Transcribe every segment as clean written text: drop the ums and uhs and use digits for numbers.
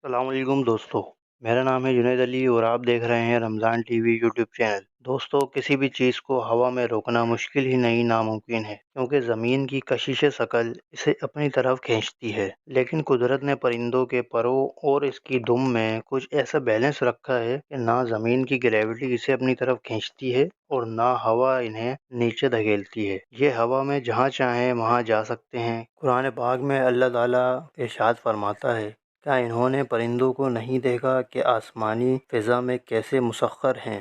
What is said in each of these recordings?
السلام علیکم دوستو، میرا نام ہے جنید علی اور آپ دیکھ رہے ہیں رمضان ٹی وی یوٹیوب چینل۔ دوستو، کسی بھی چیز کو ہوا میں روکنا مشکل ہی نہیں ناممکن ہے، کیونکہ زمین کی کشش ثقل اسے اپنی طرف کھینچتی ہے، لیکن قدرت نے پرندوں کے پروں اور اس کی دم میں کچھ ایسا بیلنس رکھا ہے کہ نہ زمین کی گریوٹی اسے اپنی طرف کھینچتی ہے اور نہ ہوا انہیں نیچے دھکیلتی ہے۔ یہ ہوا میں جہاں چاہیں وہاں جا سکتے ہیں۔ قرآن پاک میں اللہ تعالیٰ ارشاد فرماتا ہے، کیا انہوں نے پرندوں کو نہیں دیکھا کہ آسمانی فضا میں کیسے مسخر ہیں؟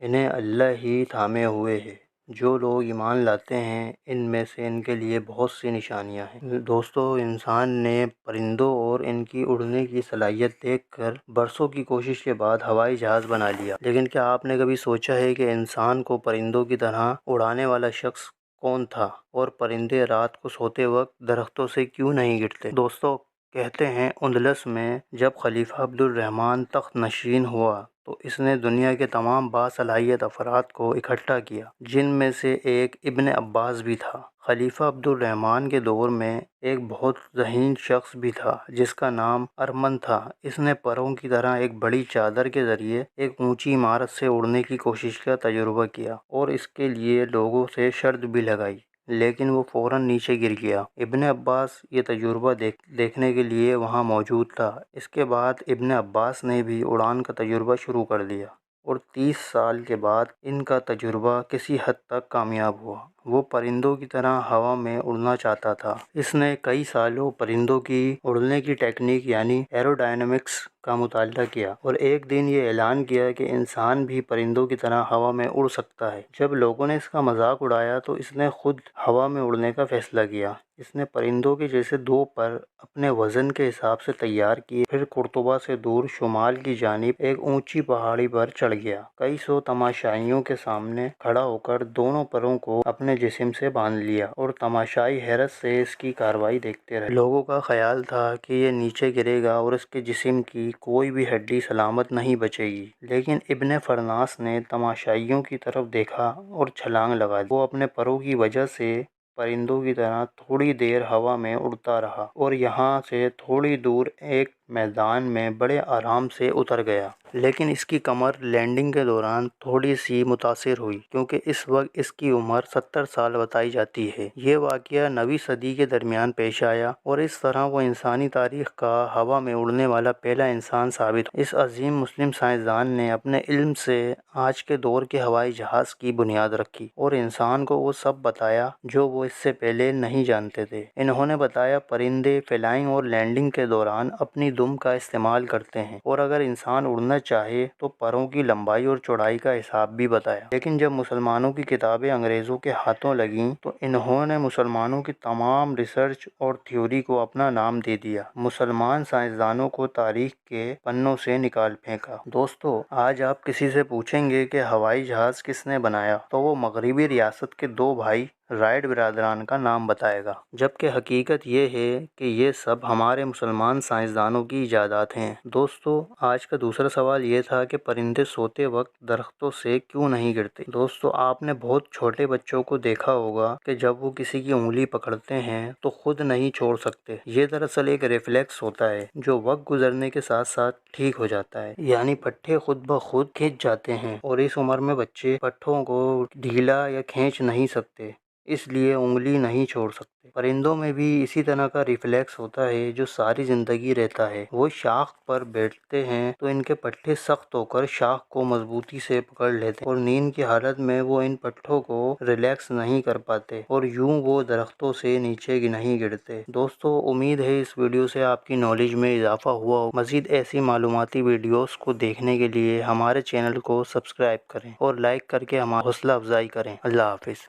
انہیں اللہ ہی تھامے ہوئے ہے۔ جو لوگ ایمان لاتے ہیں ان میں سے ان کے لیے بہت سی نشانیاں ہیں۔ دوستو، انسان نے پرندوں اور ان کی اڑنے کی صلاحیت دیکھ کر برسوں کی کوشش کے بعد ہوائی جہاز بنا لیا، لیکن کیا آپ نے کبھی سوچا ہے کہ انسان کو پرندوں کی طرح اڑانے والا شخص کون تھا، اور پرندے رات کو سوتے وقت درختوں سے کیوں نہیں گرتے؟ دوستو، کہتے ہیں اندلس میں جب خلیفہ عبد الرحمن تخت نشین ہوا تو اس نے دنیا کے تمام باصلاحیت افراد کو اکٹھا کیا، جن میں سے ایک ابن عباس بھی تھا۔ خلیفہ عبد الرحمن کے دور میں ایک بہت ذہین شخص بھی تھا جس کا نام ارمن تھا۔ اس نے پروں کی طرح ایک بڑی چادر کے ذریعے ایک اونچی عمارت سے اڑنے کی کوشش کا تجربہ کیا اور اس کے لیے لوگوں سے شرط بھی لگائی، لیکن وہ فوراً نیچے گر گیا۔ ابن عباس یہ تجربہ دیکھنے کے لیے وہاں موجود تھا۔ اس کے بعد ابن عباس نے بھی اڑان کا تجربہ شروع کر دیا اور 30 سال کے بعد ان کا تجربہ کسی حد تک کامیاب ہوا۔ وہ پرندوں کی طرح ہوا میں اڑنا چاہتا تھا۔ اس نے کئی سالوں پرندوں کی اڑنے کی ٹیکنیک یعنی ایروڈائنامکس کا مطالعہ کیا اور ایک دن یہ اعلان کیا کہ انسان بھی پرندوں کی طرح ہوا میں اڑ سکتا ہے۔ جب لوگوں نے اس کا مذاق اڑایا تو اس نے خود ہوا میں اڑنے کا فیصلہ کیا۔ اس نے پرندوں کے جیسے 2 پر اپنے وزن کے حساب سے تیار کیے، پھر قرطبہ سے دور شمال کی جانب ایک اونچی پہاڑی پر چڑھ گیا۔ کئی سو تماشائیوں کے سامنے کھڑا ہو کر دونوں پروں کو اپنے جسم سے باندھ لیا اور تماشائی حیرت سے اس کی کارروائی دیکھتے رہے۔ لوگوں کا خیال تھا کہ یہ نیچے گرے گا اور اس کے جسم کی کوئی بھی ہڈی سلامت نہیں بچے گی، لیکن ابن فرناس نے تماشائیوں کی طرف دیکھا اور چھلانگ لگا دی۔ وہ اپنے پروں کی وجہ سے پرندوں کی طرح تھوڑی دیر ہوا میں اڑتا رہا اور یہاں سے تھوڑی دور ایک میدان میں بڑے آرام سے اتر گیا، لیکن اس کی کمر لینڈنگ کے دوران تھوڑی سی متاثر ہوئی کیونکہ اس وقت اس کی عمر 70 سال بتائی جاتی ہے۔ یہ واقعہ 9ویں صدی کے درمیان پیش آیا اور اس طرح وہ انسانی تاریخ کا ہوا میں اڑنے والا پہلا انسان ثابت ہوا۔ اس عظیم مسلم سائنسدان نے اپنے علم سے آج کے دور کے ہوائی جہاز کی بنیاد رکھی اور انسان کو وہ سب بتایا جو وہ اس سے پہلے نہیں جانتے تھے۔ انہوں نے بتایا پرندے فلائنگ اور لینڈنگ کے دوران اپنی دم کا استعمال کرتے ہیں اور اگر انسان اڑنا چاہے تو پروں کی لمبائی اور چوڑائی کا حساب بھی بتایا۔ لیکن جب مسلمانوں کی کتابیں انگریزوں کے ہاتھوں لگیں تو انہوں نے مسلمانوں کی تمام ریسرچ اور تھیوری کو اپنا نام دے دیا۔ مسلمان سائنسدانوں کو تاریخ کے پنوں سے نکال پھینکا۔ دوستو، آج آپ کسی سے پوچھیں گے کہ ہوائی جہاز کس نے بنایا تو وہ مغربی ریاست کے 2 بھائی رائٹ برادران کا نام بتائے گا، جبکہ حقیقت یہ ہے کہ یہ سب ہمارے مسلمان سائنسدانوں کی ایجادات ہیں۔ دوستو، آج کا دوسرا سوال یہ تھا کہ پرندے سوتے وقت درختوں سے کیوں نہیں گرتے؟ دوستو، آپ نے بہت چھوٹے بچوں کو دیکھا ہوگا کہ جب وہ کسی کی انگلی پکڑتے ہیں تو خود نہیں چھوڑ سکتے۔ یہ دراصل ایک ریفلیکس ہوتا ہے جو وقت گزرنے کے ساتھ ساتھ ٹھیک ہو جاتا ہے، یعنی پٹھے خود بخود کھنچ جاتے ہیں اور اس عمر میں بچے پٹھوں کو ڈھیلا یا کھینچ نہیں سکتے، اس لیے انگلی نہیں چھوڑ سکتے۔ پرندوں میں بھی اسی طرح کا ریفلیکس ہوتا ہے جو ساری زندگی رہتا ہے۔ وہ شاخ پر بیٹھتے ہیں تو ان کے پٹھے سخت ہو کر شاخ کو مضبوطی سے پکڑ لیتے ہیں اور نیند کی حالت میں وہ ان پٹھوں کو ریلیکس نہیں کر پاتے اور یوں وہ درختوں سے نیچے نہیں گرتے۔ دوستو، امید ہے اس ویڈیو سے آپ کی نالج میں اضافہ ہوا ہو۔ مزید ایسی معلوماتی ویڈیوز کو دیکھنے کے لیے ہمارے چینل کو سبسکرائب کریں اور لائک کر کے ہماری حوصلہ افزائی کریں۔ اللہ حافظ۔